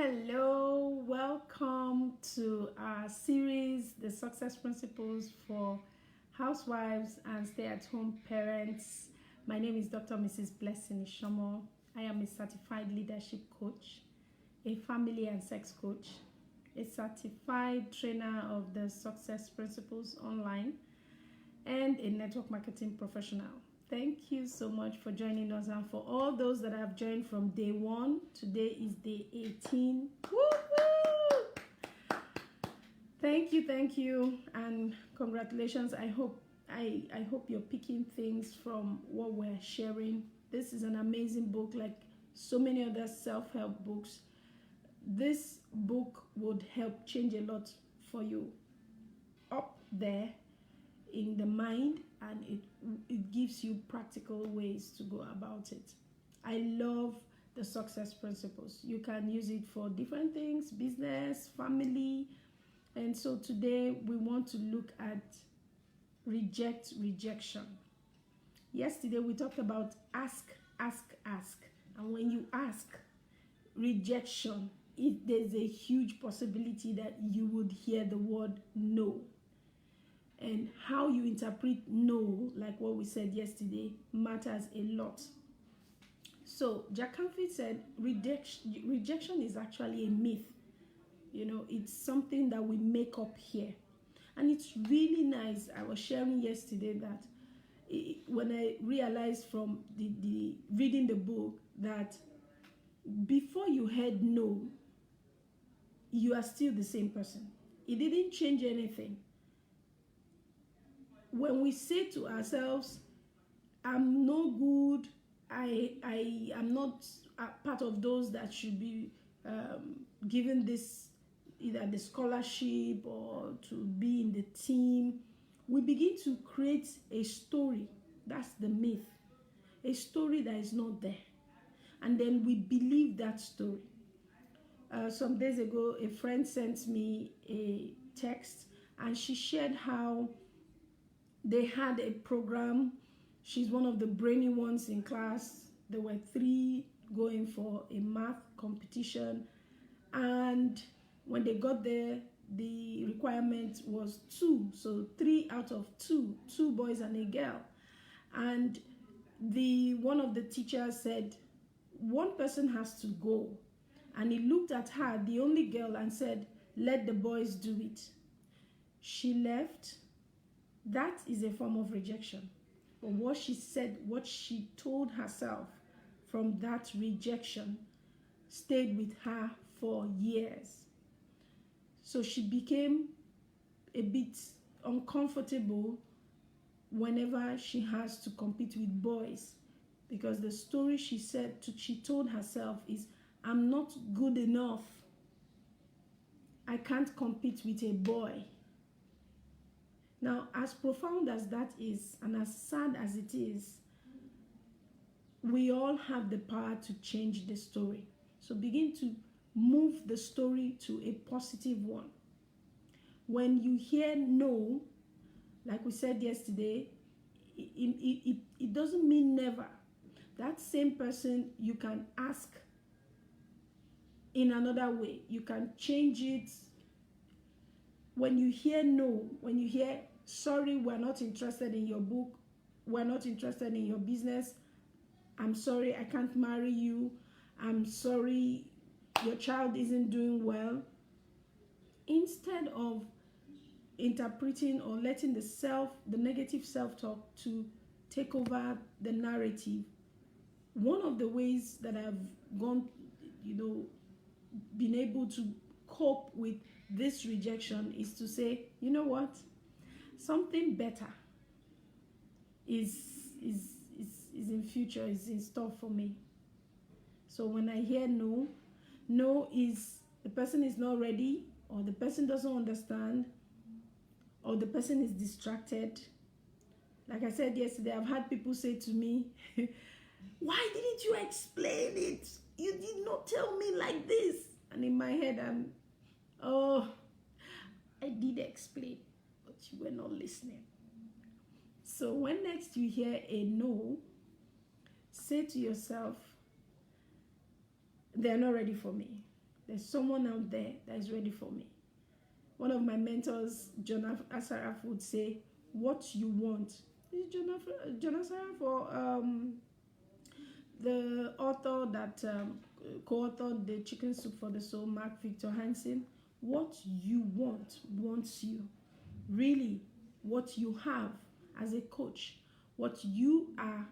Hello, welcome to our series, The Success Principles for Housewives and Stay-at-Home Parents. My name is Dr. Mrs. Blessing Ishomo. I am a certified leadership coach, a family and sex coach, a certified trainer of the Success Principles online, and a network marketing professional. Thank you so much for joining us, and for all those that have joined from day 1, today is day 18. Woo-hoo! Thank you, and congratulations. I hope you're picking things from what we're sharing. This is an amazing book, like so many other self-help books. This book would help change a lot for you up there in the mind, and it gives you practical ways to go about it. I love the success principles. You can use it for different things, business, family. And so today we want to look at rejection. Yesterday we talked about ask. And when you ask, rejection, there's a huge possibility that you would hear the word no. And how you interpret no, like what we said yesterday, matters a lot. So Jack Canfield said rejection is actually a myth. It's something that we make up here. And it's really nice. I was sharing yesterday that when I realized from the reading the book that before you heard no, you are still the same person. It didn't change anything. When we say to ourselves, I'm no good, I am not a part of those that should be given this, either the scholarship or to be in the team, we begin to create a story. That's the myth. A story that is not there. And then we believe that story. Some days ago, a friend sent me a text, and she shared how they had a program. She's one of the brainy ones in class. There were 3 going for a math competition. And when they got there, the requirement was 2. So 3 out of 2 boys and a girl. And one of the teachers said, one person has to go. And he looked at her, the only girl, and said, let the boys do it. She left. That is a form of rejection. But what she said, what she told herself from that rejection stayed with her for years. So she became a bit uncomfortable whenever she has to compete with boys, because the story she told herself is, I'm not good enough. I can't compete with a boy. Now, as profound as that is, and as sad as it is, we all have the power to change the story. So begin to move the story to a positive one. When you hear no, like we said yesterday, it doesn't mean never. That same person, you can ask in another way. You can change it. When you hear no, when you hear, sorry, we're not interested in your book, we're not interested in your business, I'm sorry, I can't marry you, I'm sorry, your child isn't doing well, instead of interpreting or letting the negative self-talk to take over the narrative, one of the ways that I've been able to cope with this rejection is to say, you know what, something better is in future, is in store for me. So when I hear no is the person is not ready, or the person doesn't understand, or the person is distracted. Like I said yesterday, I've had people say to me, why didn't you explain it? You did not tell me like this. And in my head, I did explain, but you were not listening. So when next you hear a no, say to yourself, they're not ready for me. There's someone out there that is ready for me. One of my mentors, John Asaraf, would say, what you want. Is John Asaraf, or the author that co-authored the Chicken Soup for the Soul, Mark Victor Hansen? What you want wants you. Really, what you have as a coach, what you are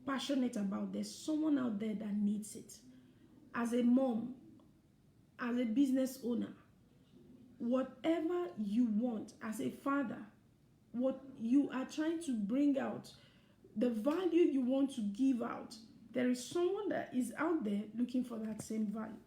passionate about, there's someone out there that needs it. As a mom, as a business owner, whatever you want, as a father, what you are trying to bring out, the value you want to give out, there is someone that is out there looking for that same value.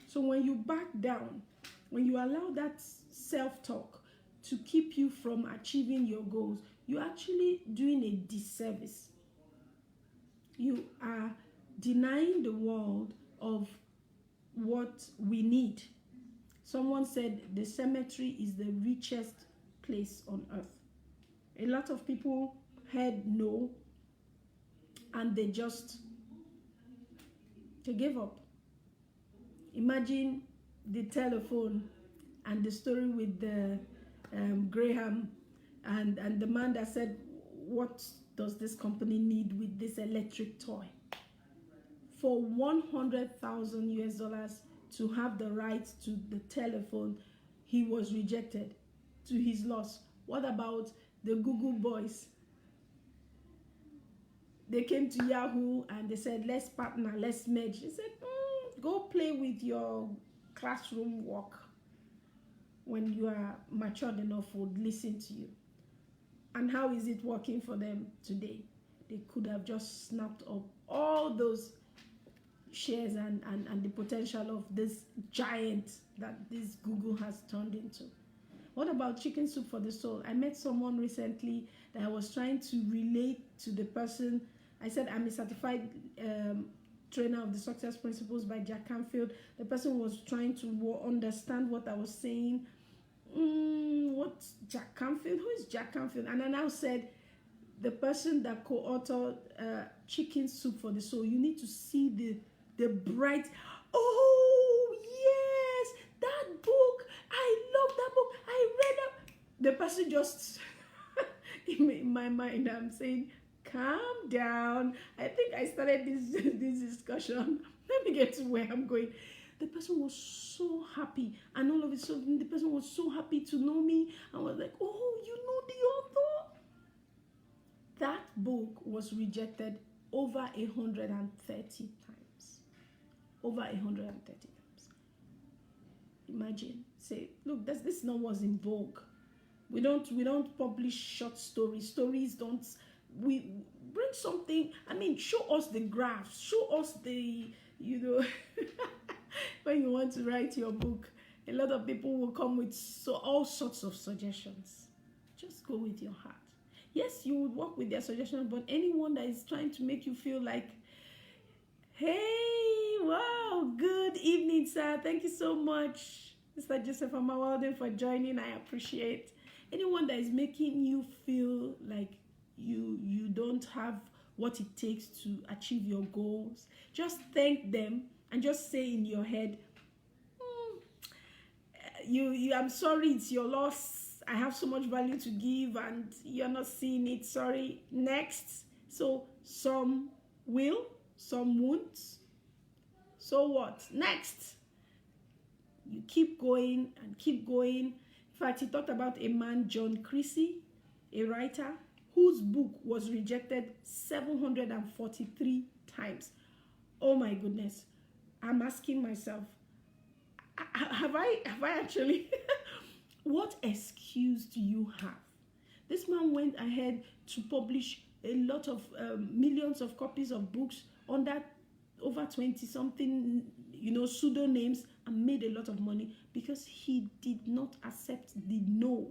So when you back down, when you allow that self-talk to keep you from achieving your goals, you're actually doing a disservice. You are denying the world of what we need. Someone said the cemetery is the richest place on earth. A lot of people heard no, and they gave up. Imagine the telephone and the story with the Graham and the man that said, what does this company need with this electric toy? For $100,000 to have the right to the telephone, he was rejected to his loss. What about the Google boys? They came to Yahoo and they said, let's partner, let's merge. He said, go play with your classroom work. When you are matured enough, would listen to you. And how is it working for them today? They could have just snapped up all those shares and the potential of this giant that this Google has turned into. What about Chicken Soup for the Soul? I met someone recently that I was trying to relate to the person. I said, I'm a certified trainer of the Success Principles by Jack Canfield. The person was trying to understand what I was saying. What's Jack Canfield? Who is Jack Canfield? And I now said, the person that co-authored Chicken Soup for the Soul. You need to see the bright, oh yes, that book, I love that book, I read it. The person just, in my mind, I'm saying, calm down. I think I started this discussion. Let me get to where I'm going. The person was so happy, and all of a sudden, the person was so happy to know me. I was like, oh, you know the author? That book was rejected over 130 times. Over 130 times. Imagine, say, look, this not what's in vogue. We don't publish short stories. Stories don't. We bring something. I mean, show us the graphs. Show us the, when you want to write your book, a lot of people will come with all sorts of suggestions. Just go with your heart. Yes, you would work with their suggestions, but anyone that is trying to make you feel like, hey, wow, good evening, sir. Thank you so much, Mr. Joseph Amawalden, for joining. I appreciate anyone that is making you feel like you don't have what it takes to achieve your goals. Just thank them and just say in your head, I'm sorry, it's your loss. I have so much value to give and you're not seeing it. Sorry. Next. So some will, some won't. So what? Next. You keep going and keep going. In fact, he talked about a man, John Creasy, a writer, whose book was rejected 743 times. Oh my goodness. I'm asking myself, have I actually... What excuse do you have? This man went ahead to publish a lot of millions of copies of books under over 20-something, pseudonyms, and made a lot of money because he did not accept the no.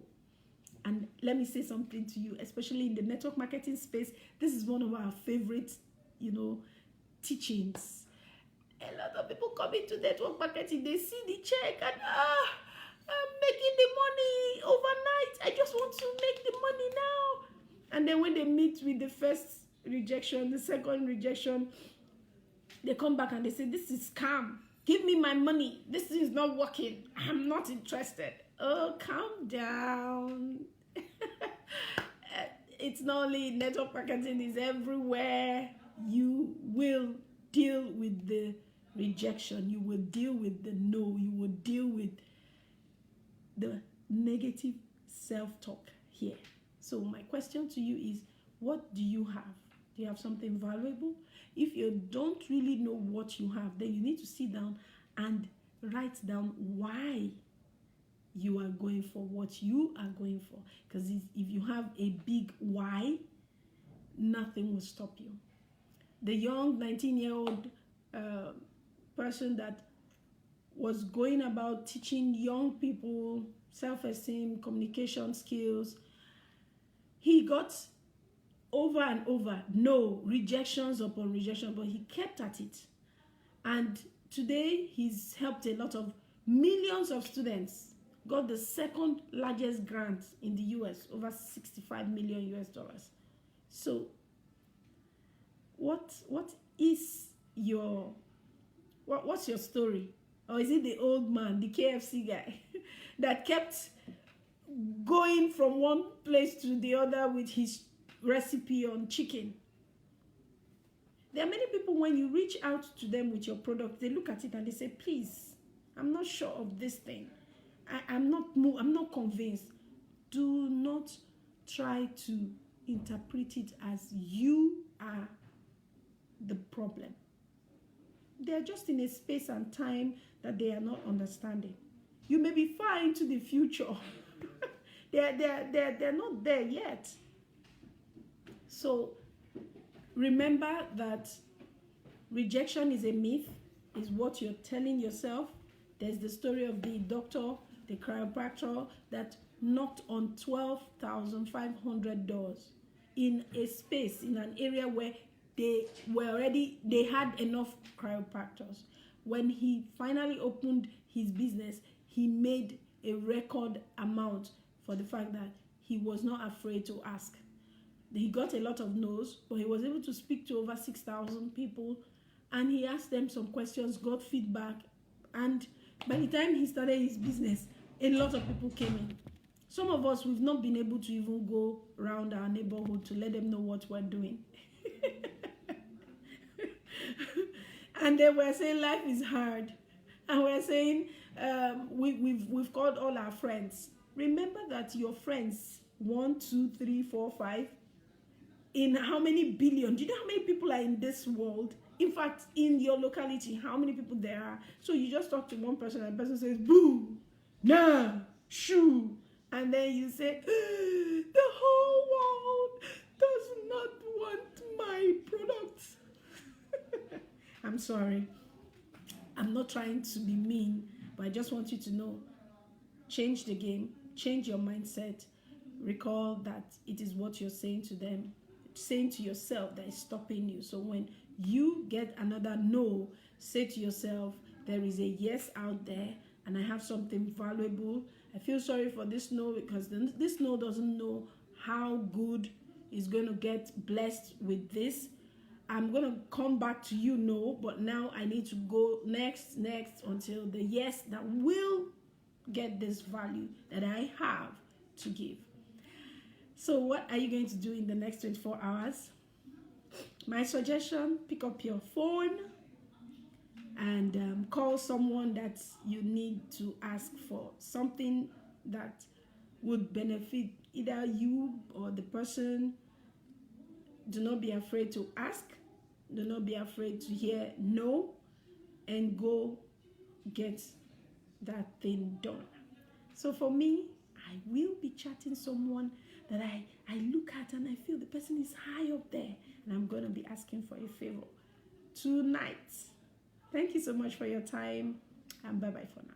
And let me say something to you, especially in the network marketing space. This is one of our favorite, teachings. A lot of people come into network marketing, they see the check and I'm making the money overnight. I just want to make the money now. And then when they meet with the first rejection, the second rejection, they come back and they say, this is scam. Give me my money. This is not working. I'm not interested. Oh, calm down. It's not only network marketing, it's everywhere. You will deal with the rejection. You will deal with the no. You will deal with the negative self-talk here. So my question to you is, what do you have? Do you have something valuable? If you don't really know what you have, then you need to sit down and write down why you are going for what you are going for. Because if you have a big why, nothing will stop you. The young 19-year-old person that was going about teaching young people self-esteem, communication skills, he got over and over no, rejections upon rejection, but he kept at it. And today he's helped a lot of millions of students, got the second largest grant in the US, over 65 million US dollars. So what's your story? Or is it the old man, the KFC guy that kept going from one place to the other with his recipe on chicken? There are many people, when you reach out to them with your product, they look at it and they say, please, I'm not sure of this thing. I'm not convinced. Do not try to interpret it as you are the problem. They are just in a space and time that they are not understanding. You may be far into the future. They're not there yet. So remember that rejection is a myth, is what you're telling yourself. There's the story of the doctor, the chiropractor, that knocked on 12,500 doors in a space, in an area where they had enough chiropractors. When he finally opened his business, he made a record amount for the fact that he was not afraid to ask. He got a lot of no's, but he was able to speak to over 6,000 people, and he asked them some questions, got feedback, and by the time he started his business, a lot of people came in. Some of us, we've not been able to even go around our neighborhood to let them know what we're doing. And they were saying life is hard. And we're saying we've called all our friends. Remember that your friends, 1, 2, 3, 4, 5, in how many billion? Do you know how many people are in this world? In fact, in your locality, how many people there are? So you just talk to one person and the person says, boo, nah, shoo. And then you say, the whole world does not want my products. I'm sorry. I'm not trying to be mean, but I just want you to know, change the game, change your mindset. Recall that it is what you're saying to them, saying to yourself, that is stopping you. So when you get another no, say to yourself, there is a yes out there, and I have something valuable. I feel sorry for this no, because this no doesn't know how good is going to get blessed with this. I'm going to come back to you, no, but now I need to go next until the yes that will get this value that I have to give. So what are you going to do in the next 24 hours? My suggestion, pick up your phone and call someone that you need to ask for something that would benefit either you or the person. Do not be afraid to ask. Do not be afraid to hear no, and go get that thing done. So for me, I will be chatting someone that I look at and I feel the person is high up there, and I'm going to be asking for a favor tonight. Thank you so much for your time, and bye-bye for now.